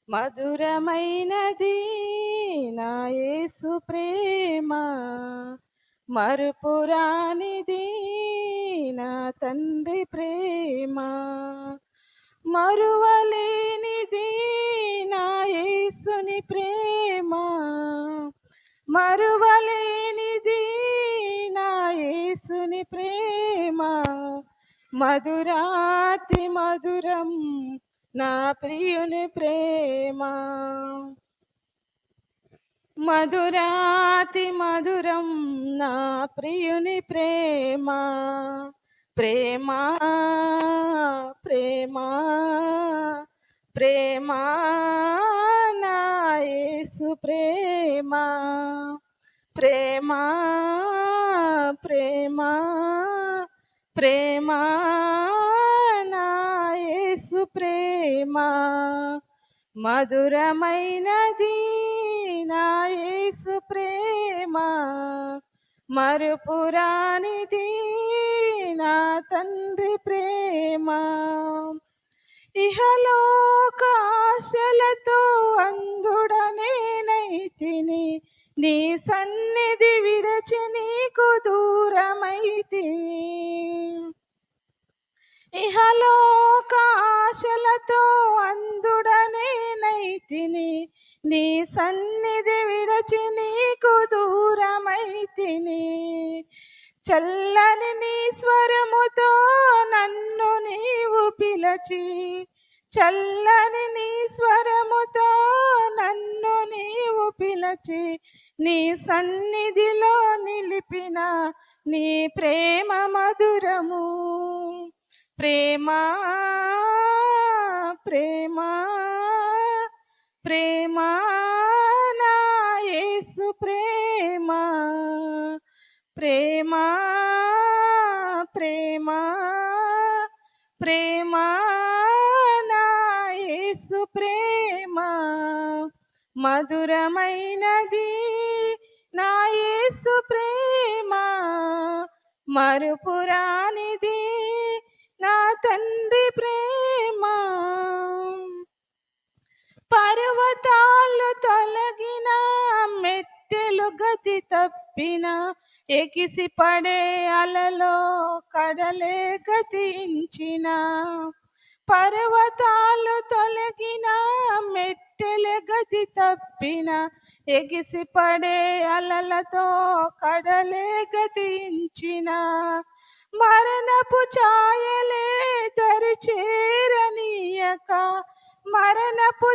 మధురమైనది నా యేసు ప్రేమ, మరుపురానిది నా తండ్రి ప్రేమ. మరువలేనిది నా యేసుని ప్రేమ, మరువలేనిది నా యేసుని ప్రేమ. మధురాతి మధురం నా ప్రియుని ప్రేమ, మధురాతి మధురం నా ప్రియుని ప్రేమ. ప్రేమ ప్రేమ ప్రేమ నా యేసు ప్రేమ, ప్రేమ ప్రేమ ప్రేమ నా యేసు ప్రేమ. మధురమైనది నా యేసు ప్రేమ, మరుపురానిది నా తండ్రి ప్రేమ. ఇహలోకాశలతో అంధుడనేనైతిని, నీ సన్నిధి విడచి నీకు దూరమైతిని. ఇహలోకాశలతో అంధుడనేనైతిని, నీ సన్నిధి విడచి నీకు దూరమైతిని. చల్లని నీ స్వరముతో నన్ను నీవు పిలచి, చల్లని నీ స్వరముతో నన్ను నీవు పిలచి, నీ సన్నిధిలో నిలిపిన నీ ప్రేమ మధురము. ప్రేమ ప్రేమ ప్రేమ నా యేసు ప్రేమ, ప్రేమ ప్రేమ ప్రేమ నా యేసు ప్రేమ. మధురమైనది నా యేసు ప్రేమ, మరుపురానిది నా తండ్రి ప్రేమ. పర్వతాలు తొలగిన, మెట్టెలు గతి తప్పిన, ఎగిసి పడే అలలో కడలే గతించిన. పర్వతాలు తొలగిన, మెట్టెలు గతి తప్పిన, ఎగిసి పడే అలలతో కడలే గతించిన. మరణపు ఛాయలే దరి చేరనీయక, మరణపు